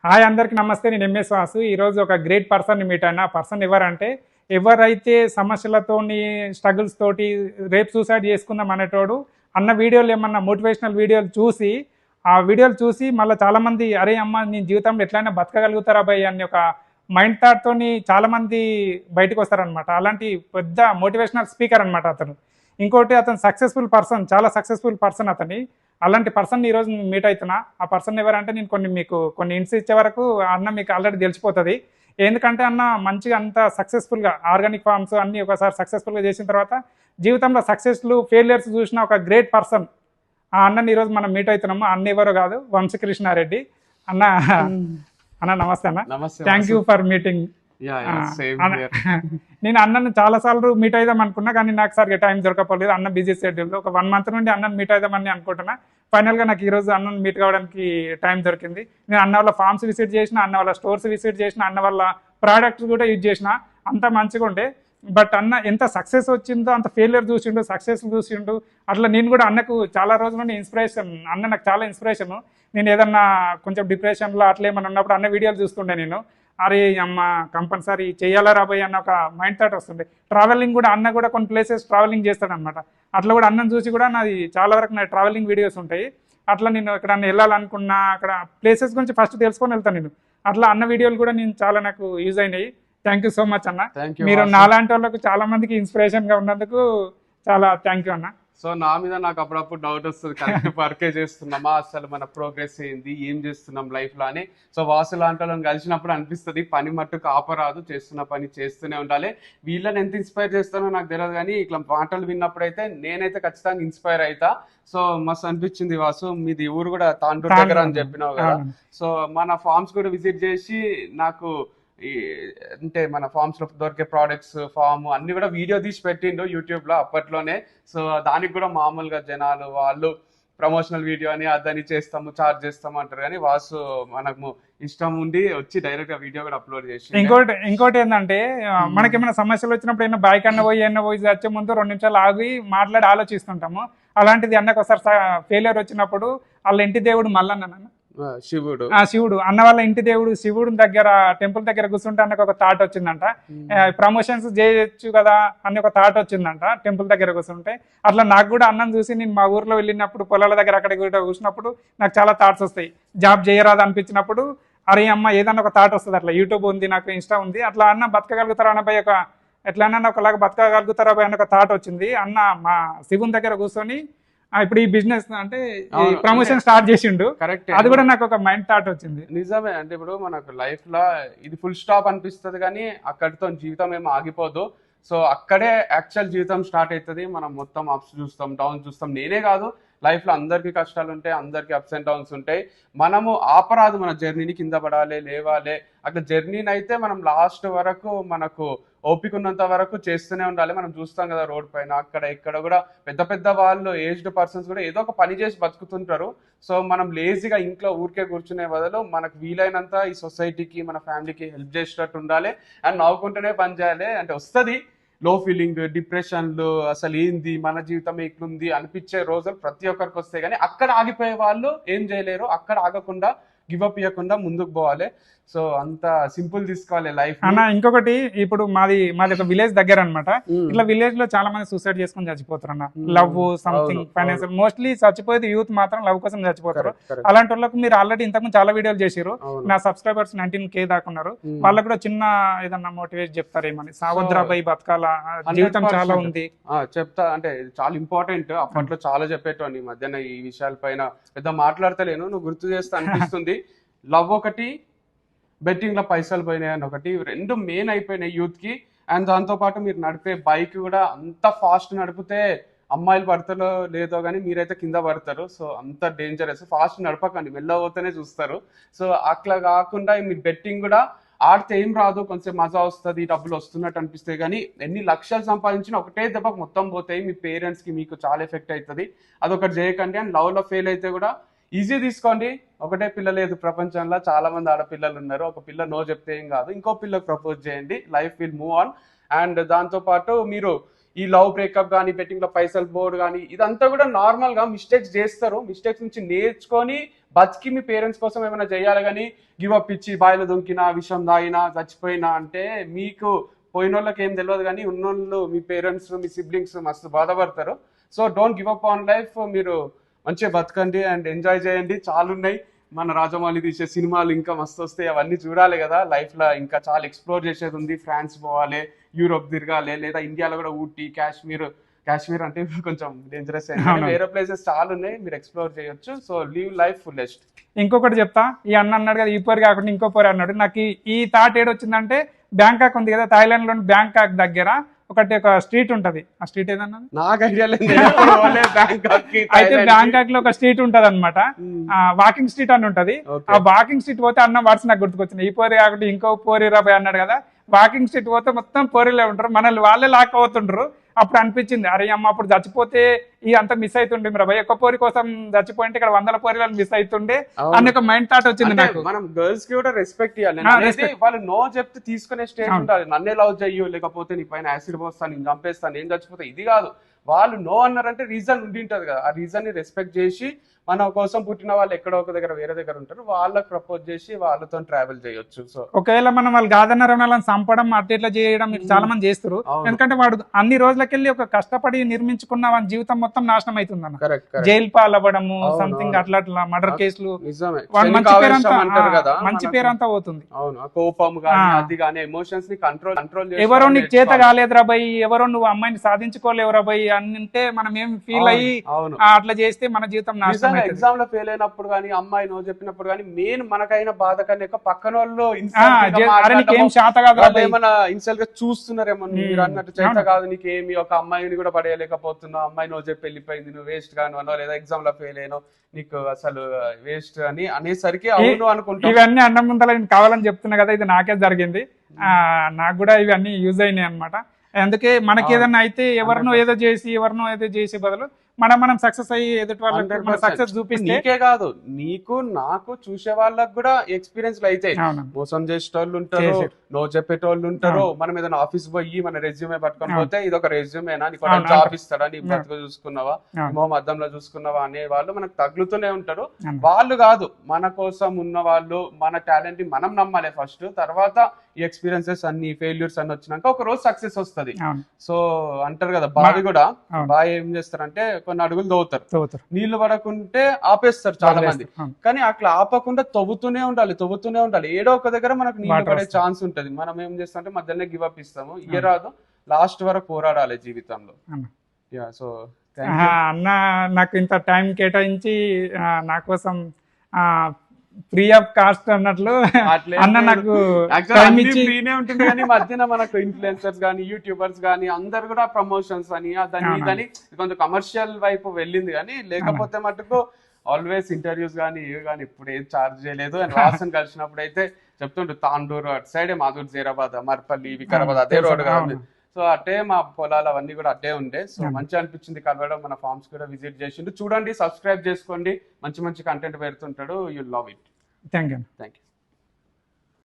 Hi అందరికీ నమస్తే. నేను ఎంఎస్ వాసు. ఈరోజు ఒక గ్రేట్ పర్సన్ని మీట్ అయినా. ఆ పర్సన్ ఎవరంటే, ఎవరైతే సమస్యలతోని స్ట్రగుల్స్ తోటి రేపు సూసైడ్ చేసుకుందాం అనేటోడు అన్న వీడియోలు ఏమన్నా మోటివేషనల్ వీడియోలు చూసి ఆ వీడియోలు చూసి మళ్ళీ చాలామంది అరే అమ్మ నేను జీవితంలో ఎట్లయినా బతకగలుగుతారా భయ్ అని ఒక మైండ్ థాట్తోని చాలామంది బయటకు వస్తారనమాట. అలాంటి పెద్ద మోటివేషనల్ స్పీకర్ అనమాట అతను. ఇంకోటి అతను సక్సెస్ఫుల్ పర్సన్, చాలా సక్సెస్ఫుల్ పర్సన్ అతని. అలాంటి పర్సన్ ఈరోజు మీట్ అవుతున్నా. ఆ పర్సన్ ఎవరంటే నేను మీకు కొన్ని హింట్స్ ఇచ్చే వరకు అన్న మీకు ఆల్రెడీ తెలిసిపోతుంది. ఎందుకంటే అన్న మంచిగా అంత సక్సెస్ఫుల్గా ఆర్గానిక్ ఫార్మ్స్ అన్నీ ఒకసారి సక్సెస్ఫుల్గా చేసిన తర్వాత జీవితంలో సక్సెస్లు ఫెయిలియర్స్ చూసిన ఒక గ్రేట్ పర్సన్. ఆ అన్నని ఈరోజు మనం మీట్ అవుతున్నాము. అన్న ఎవరో కాదు, వంశకృష్ణారెడ్డి అన్న. అన్న నమస్తే అన్న. Thank you for meeting. నేను అన్నను చాలాసార్లు మీట్ అయిదాం అనుకున్నా, కానీ నాకు సరిగ్గా టైం దొరకపోలేదు. అన్న బిజీ షెడ్యూల్లో ఒక 1 month నుండి అన్నను మీట్ అయిదామని అనుకుంటున్నా. ఫైనల్గా నాకు ఈరోజు అన్నను మీట్ కావడానికి టైం దొరికింది. నేను అన్న వాళ్ళ ఫార్మ్స్ విజిట్ చేసిన, అన్న వాళ్ళ స్టోర్స్ విజిట్ చేసిన, అన్న వాళ్ళ ప్రోడక్ట్స్ కూడా యూజ్ చేసిన. అంత మంచిగా ఉండే. బట్ అన్న ఎంత సక్సెస్ వచ్చిందో అంత ఫెయిలియర్ చూసిండు, సక్సెస్ చూసిండు. అట్లా నేను కూడా అన్నకు చాలా రోజుల నుండి ఇన్స్పిరేషన్. అన్న నాకు చాలా ఇన్స్పిరేషను. నేను ఏదన్నా కొంచెం డిప్రెషన్లో అట్లా ఏమన్నా ఉన్నప్పుడు అన్న వీడియోలు చూస్తుండే నేను. అరే అమ్మ కంపల్సరీ చేయాలా రాబోయే అన్న ఒక మైండ్ థాట్ వస్తుంది. ట్రావెలింగ్ కూడా అన్న కూడా కొన్ని ప్లేసెస్ ట్రావెలింగ్ చేస్తాడనమాట. అట్లా కూడా అన్నను చూసి కూడా నాది చాలా వరకు నా ట్రావెలింగ్ వీడియోస్ ఉంటాయి. అట్లా నేను ఎక్కడన్నా వెళ్ళాలనుకున్నా అక్కడ ప్లేసెస్ గురించి ఫస్ట్ తెలుసుకొని వెళ్తాను నేను. అట్లా అన్న వీడియోలు కూడా నేను చాలా నాకు యూజ్ అయినాయి. థ్యాంక్ యూ సో మచ్ అన్న. మీరు నాలాంటి వాళ్ళకు చాలా మందికి ఇన్స్పిరేషన్గా ఉన్నందుకు చాలా థ్యాంక్ యూ అన్న. సో నా మీద నాకు అప్పుడప్పుడు డౌట్ వస్తుంది, కరెక్ట్ వర్కే చేస్తున్నామా, అసలు మన ప్రోగ్రెస్ ఏంది, ఏం చేస్తున్నాం లైఫ్లో అని. సో వాసు లాంటి వాళ్ళని కలిసినప్పుడు అనిపిస్తుంది పని మట్టుకు ఆపరాదు, చేస్తున్న పని చేస్తూనే ఉండాలి. వీళ్ళని ఎంత ఇన్స్పైర్ చేస్తానో నాకు తెలియదు, కానీ ఇట్లా మాటలు విన్నప్పుడు అయితే నేనైతే ఖచ్చితంగా ఇన్స్పైర్ అవుతా. సో మస్తు అనిపించింది వాసు. మీది ఊరు కూడా తాండూరు దగ్గర అని చెప్పినావు కదా. సో మన ఫార్మ్స్ కూడా విజిట్ చేసి నాకు అంటే మన ఫార్మ్స్ లో దొరికే ప్రోడక్ట్స్ ఫామ్ అన్ని కూడా వీడియో తీసి పెట్టిండు యూట్యూబ్ లో అప్పట్లోనే. సో దానికి కూడా మామూలుగా జనాలు వాళ్ళు ప్రమోషనల్ వీడియో అని అదని చేస్తాము, చార్జ్ చేస్తాము అంటారు, కానీ వాసు మనకు ఇష్టం ఉండి వచ్చి డైరెక్ట్ గా వీడియో కూడా అప్లోడ్ చేసి. ఇంకోటి ఏంటంటే మనకి ఏమైనా సమస్యలు వచ్చినప్పుడు ఏమైనా బైక్ అన్న పోయి వచ్చే ముందు 2 నిమిషాలు ఆగి మాట్లాడి ఆలోచిస్తుంటాము. అలాంటిది అన్నకు ఒకసారి ఫెయిలియర్ వచ్చినప్పుడు వాళ్ళ ఇంటి దేవుడు మల్లన్న, శివుడు అన్న వాళ్ళ ఇంటి దేవుడు శివుడు దగ్గర టెంపుల్ దగ్గర కూర్చుంటే అన్నకు ఒక థాట్ వచ్చిందంట, ప్రమోషన్స్ చేయొచ్చు కదా అని ఒక థాట్ వచ్చిందంట టెంపుల్ దగ్గర కూర్చుంటే. అట్లా నాకు కూడా అన్నం చూసి నేను మా ఊర్లో వెళ్ళినప్పుడు పొలాల దగ్గర అక్కడ కూర్చున్నప్పుడు నాకు చాలా థాట్స్ వస్తాయి. జాబ్ చేయరాదు అనిపించినప్పుడు అరే అమ్మ ఏదన్నా ఒక థాట్ వస్తుంది. అట్లా యూట్యూబ్ ఉంది, నాకు ఇన్స్టా ఉంది, అట్లా అన్న బతకగలుగుతారా అన్న పోయి ఎట్లన్నా ఒకలాగా బతకగలుగుతారా పోయి అన్న ఒక థాట్ వచ్చింది. అన్న మా శివుని దగ్గర కూర్చొని ఇప్పుడు ఈ బిజినెస్ అంటే ప్రమోషన్ స్టార్ట్ చేసిండు. కరెక్ట్, అది కూడా నాకు ఒక మైండ్ థాట్ వచ్చింది. నిజమే. అంటే ఇప్పుడు మనకు లైఫ్ లో ఇది ఫుల్ స్టాప్ అనిపిస్తుంది, కానీ అక్కడితో జీవితం ఏమో ఆగిపోదు. సో అక్కడే యాక్చువల్ జీవితం స్టార్ట్ అవుతుంది. మనం మొత్తం అప్స్ చూస్తాం, డౌన్స్ చూస్తాం. నేనే కాదు, లైఫ్ లో అందరికీ కష్టాలు ఉంటాయి, అందరికి అప్స్ అండ్ డౌన్స్ ఉంటాయి. మనము ఆపరాదు మన జర్నీని, కింద పడాలి, లేవాలి. అట్లా జర్నీని అయితే మనం లాస్ట్ వరకు మనకు ఓపిక ఉన్నంత వరకు చేస్తూనే ఉండాలి. మనం చూస్తాం కదా రోడ్ పైన అక్కడ ఇక్కడ కూడా పెద్ద పెద్ద వాళ్ళు, ఏజ్డ్ పర్సన్స్ కూడా ఏదో ఒక పని చేసి బతుకుతుంటారు. సో మనం లేజీగా ఇంట్లో ఊరికే కూర్చునే బదులు మనకు వీలైనంత ఈ సొసైటీకి, మన ఫ్యామిలీకి హెల్ప్ చేసేటట్టు ఉండాలి. అండ్ నవ్వుకుంటూనే పని చేయాలి. అంటే వస్తుంది లో ఫీలింగ్, డిప్రెషన్లు, అసలు ఏంది మన జీవితం ఎట్లుంది అనిపించే రోజులు ప్రతి ఒక్కరికి వస్తాయి, కానీ అక్కడ ఆగిపోయే వాళ్ళు ఏం చేయలేరు. అక్కడ ఆగకుండా గివప్ ఇవ్వకుండా ముందుకు పోవాలి. సో అంత సింపుల్ తీసుకోవాలి లైఫ్ అన్న. ఇంకొకటి ఇప్పుడు మాది ఒక విలేజ్ దగ్గర అనమాట. ఇట్లా విలేజ్ లో చాలా మంది సూసైడ్ చేసుకుని చచ్చిపోతారు అన్న. లవ్ సంథింగ్ ఫైనాన్షియల్, మోస్ట్లీ చచ్చిపోయేది యూత్ మాత్రం లవ్ కోసం చచ్చిపోతారు. అలాంటి వాళ్ళకు మీరు ఆల్రెడీ ఇంతకుముందు చాలా వీడియోలు చేసారు. నా సబ్స్క్రైబర్స్ 19K దాకా ఉన్నారు. వాళ్ళకు కూడా చిన్న ఏదన్నా మోటివేట్ చెప్తారేమని, సావద్రాబాయి బతకాల, జీవితం చాలా ఉంది చెప్తా. అంటే చాలా ఇంపార్టెంట్. అప్పట్లో చాలా చెప్పేటోని, మధ్యన ఈ విషయాల పైన పెద్ద మాట్లాడతలేను, నువ్వు గుర్తు చేస్తే అనిపిస్తుంది. లవ్ ఒకటి, బెట్టింగ్ లో పైసలు పోయినాయి అని ఒకటి, 2 మెయిన్ అయిపోయినాయి యూత్ కి. అండ్ దాంతో పాటు మీరు నడిపే బైక్ కూడా అంత ఫాస్ట్ నడిపితే అమ్మాయిలు పడతారో లేదో కానీ మీరైతే కింద పడతారు. సో అంత డేంజరస్. ఫాస్ట్ నడపకండి, వెళ్ళబోతేనే చూస్తారు. సో అట్లా కాకుండా మీరు బెట్టింగ్ కూడా ఆడితే ఏం రాదు, కొంచెం మజా వస్తుంది, డబ్బులు వస్తున్నట్టు అనిపిస్తాయి, కానీ ఎన్ని లక్షలు సంపాదించినా ఒకటే దెబ్బకు మొత్తం పోతాయి. మీ పేరెంట్స్ కి మీకు చాలా ఎఫెక్ట్ అవుతుంది. అదొకటి చేయకండి. అండ్ లవ్ లో ఫెయిల్ అయితే కూడా ఈజీ తీసుకోండి. ఒకటే పిల్ల లేదు ప్రపంచంలో, చాలా మంది ఆడపిల్లలు ఉన్నారు. ఒక పిల్ల నో చెప్తే ఏం కాదు, ఇంకో పిల్లకు ప్రపోజ్ చేయండి, life will move on. And దాంతోపాటు మీరు ఈ లవ్ బ్రేకప్ కానీ, బెట్టింగ్ లో పైసలు పోడు కానీ, ఇదంతా కూడా నార్మల్ గా మిస్టేక్స్ చేస్తారు. మిస్టేక్స్ నుంచి నేర్చుకొని బతికి మీ పేరెంట్స్ కోసం ఏమైనా చేయాలి కానీ గివ్ అప్ ఇచ్చి బాయిలో దొంకినా విషం తాగినా చచ్చిపోయినా అంటే మీకు పోయిన వాళ్ళకి ఏం తెలియదు కానీ ఉన్నోళ్ళు మీ పేరెంట్స్ మీ సిబ్లింగ్స్ మస్తు బాధపడతారు. So don't give up on life. మీరు మంచిగా బతకండి అండ్ ఎంజాయ్ చేయండి. చాలా ఉన్నాయి మన రాజమౌళి తీసే సినిమాలు, ఇంకా మస్తు వస్తాయి, అవన్నీ చూడాలి కదా. లైఫ్ లో ఇంకా చాలా ఎక్స్ప్లోర్ చేసేది ఉంది. ఫ్రాన్స్ పోవాలి, యూరోప్ తిరగాలి, లేదా ఇండియాలో కూడా ఊటీ, కాశ్మీర్ అంటే కొంచెం డేంజరస్ అయింది. వేరే ప్లేసెస్ చాలా ఉన్నాయి, మీరు ఎక్స్ప్లోర్ చేయొచ్చు. So leave life fullest. ఇంకొకటి చెప్తా, ఈ అన్న అన్నాడు కదా ఈ పోరి కాకుండా ఇంకో పోరి అన్నాడు. నాకు ఈ థాట్ ఏడొచ్చిందంటే బ్యాంకాక్ ఉంది కదా, థాయిలాండ్ లోని బ్యాంకాక్ దగ్గర ఒక స్ట్రీట్ ఉంటది. ఆ స్ట్రీట్ ఏదన్నా నాకు ఐడియా లేదు. అయితే బ్యాంకాక్ లో ఒక స్ట్రీట్ ఉంటది అనమాట, వాకింగ్ స్ట్రీట్ అని ఉంటది. ఆ వాకింగ్ స్ట్రీట్ పోతే అన్న వర్డ్స్ నాకు గుర్తుకొచ్చింది. ఈ పోరి కాకుండా ఇంకో పోరి రాబోయ్ అన్నాడు కదా, వాకింగ్ స్ట్రీట్ పోతే మొత్తం పోరీలే ఉంటారు, మనల్ని వాళ్ళే లాక్కపోతుంటారు. అప్పుడు అనిపించింది, అరే అమ్మ అప్పుడు చచ్చిపోతే ఈ అంతా మిస్ అవుతుండే మీరు భయ, ఒక్క పోరి కోసం చచ్చిపోయింటే ఇక్కడ 100 పోరీలను మిస్ అవుతుండే అనే ఒక మైండ్ థాట్ వచ్చింది నాకు. మనం గర్ల్స్ కి కూడా రెస్పెక్ట్ ఇవ్వాలి. వాళ్ళు నో చెప్తే తీసుకునే స్టేజ్ ఉండాలి. నన్నే లవ్ చెయ్యు, లేకపోతే నీ పైన యాసిడ్ పోస్తాను, నేను చంపేస్తాను, నేను చచ్చిపోతా, ఇది కాదు. వాళ్ళు నో అన్నారంటే రీజన్ ఉండి ఉంటది కదా, ఆ రీజన్ ని రెస్పెక్ట్ చేసి మన కోసం పుట్టిన వాళ్ళు ఎక్కడో ఒక దగ్గర వేరే దగ్గర ఉంటారు, వాళ్ళకి ప్రపోజ్ చేసి వాళ్ళతో ట్రావెల్ చేయొచ్చు. సో ఒకవేళ మనం వాళ్ళు కాదన్నారని వాళ్ళని చంపడం అట్లా చేయడం చాలా మంది చేస్తారు. ఎందుకంటే వాడు అన్ని రోజులకెళ్ళి ఒక కష్టపడి నిర్మించుకున్న వాళ్ళ జీవితం మొత్తం నాశనం అవుతుంది అన్న. జైలు పాలు అవ్వడము, సంథింగ్ అట్లా మర్డర్ కేసులు, మంచి పేరంతా పోతుంది. అవును, కోపం గానీ అది గానీ ఎమోషన్స్ ని కంట్రోల్ ఎవరో నీకు చేత కాలేదురా భయ్, ఎవరో నువ్వు అమ్మాయిని సాధించుకోలేవురా భయ్ అంటే మనం ఏం ఫీల్ అయ్యి అట్లా చేస్తే మన జీవితం నాశనం. ఎగ్జామ్ లో ఫెయిల్ అయినప్పుడు కానీ, అమ్మాయి నో చెప్పినప్పుడు కానీ, మెయిన్ మనకైన బాధ కన్నా పక్కన వాళ్ళు ఏమన్నా ఇన్సల్ట్ గా చూస్తున్నారేమో, మీరు అన్నట్టు చేత కాదు నీకేమి, ఒక అమ్మాయిని కూడా పడేయలేకపోతున్నావు, అమ్మాయి నో చెప్పి వెళ్ళిపోయింది, నువ్వు వేస్ట్ గాను అనో, లేదా ఎగ్జామ్ లో ఫెయిల్ అయినో, నీకు అసలు వేస్ట్ అని అనేసరికి అవును అనుకుంటా. ఇవన్నీ అన్నం ముందర నేను కావాలని చెప్తున్నా కదా, ఇది నాకే జరిగింది. నాకు కూడా ఇవన్నీ యూజ్ అయినాయి అనమాట. అందుకే మనకి ఏదన్నా అయితే ఎవరినో ఏదో చేసి బదులు మనం సక్సెస్ అయ్యి ఎదుటి వాళ్ళకి సక్సెస్ చూపిస్తే, నీకే కాదు నీకు నాకు చూసే వాళ్ళకి కూడా ఎక్స్పీరియన్స్ అయితే మోసం చేసేటోళ్ళు ఉంటారు, నో చెప్పేటోళ్ళు ఉంటారు. మనం ఏదైనా ఆఫీస్ పోయి మన రెజ్యూమే పట్టుకొని పోతే ఇది ఒక రెజ్యూమేనా, నీకు జాబ్ ఇస్తాడా, నీ బ్రతుకు చూసుకున్నావా, అద్దంలో చూసుకున్నావా అనే వాళ్ళు మనకు తగులుతూనే ఉంటారు. వాళ్ళు కాదు, మన కోసం ఉన్న వాళ్ళు, మన టాలెంట్ ని మనం నమ్మాలి ఫస్ట్. తర్వాత ఈ ఎక్స్పీరియన్సెస్ అన్ని ఫెయిల్యూర్స్ అన్ని వచ్చినాక ఒక రోజు సక్సెస్ వస్తుంది. సో అంటారు కదా, బావి కూడా బావి ఏం చేస్తారంటే కొన్ని అడుగులు తవ్వుతారు, నీళ్లు పడకుంటే ఆపేస్తారు చాలా మంది. కానీ అట్లా ఆపకుండా తవ్వుతూనే ఉండాలి. ఏడో ఒక దగ్గర మనకు నీళ్లు పడే ఛాన్స్ ఉంటది. మనం ఏం చేస్తామంటే మధ్యలోనే గివ్ అప్ ఇస్తాము. ఇయరాదు, లాస్ట్ వరకు పోరాడాలి జీవితంలో. సో అన్న నాకు ఇంత టైం కేటాయించి నా కోసం ఫ్రీ ఆఫ్ కాస్ట్ అన్నట్లు అన్న నాకు ఫ్రీనే ఉంటుంది. కానీ మధ్యన మనకు ఇన్ఫ్లుయెన్సర్స్ గానీ, యూట్యూబర్స్ గానీ అందరు కూడా ప్రమోషన్స్ అని దాని కొంచెం కమర్షియల్ వైపు వెళ్ళింది. కానీ లేకపోతే మటుకు ఆల్వేస్ ఇంటర్వ్యూస్ కానీ ఇవి కానీ ఇప్పుడు ఏం చార్జ్ చేయలేదు. అండ్ వాసన్ కలిసినప్పుడు అయితే చెప్తుండ్రు, తాండూరు అటు సైడే, మాధూర్, జీరాబాద్, మర్పల్లి, వికారాబాద్ అదే రోడ్ కదా. సో అట్టే మా పొలాలు అవన్నీ కూడా అట్టే ఉండే. సో మంచిగా అనిపించింది కలవడం. మన ఫార్మ్స్ కూడా విజిట్ చేసిండు. చూడండి, సబ్స్క్రైబ్ చేసుకోండి, మంచి కంటెంట్ పెడుతుంటాడు. You love it. Thank you.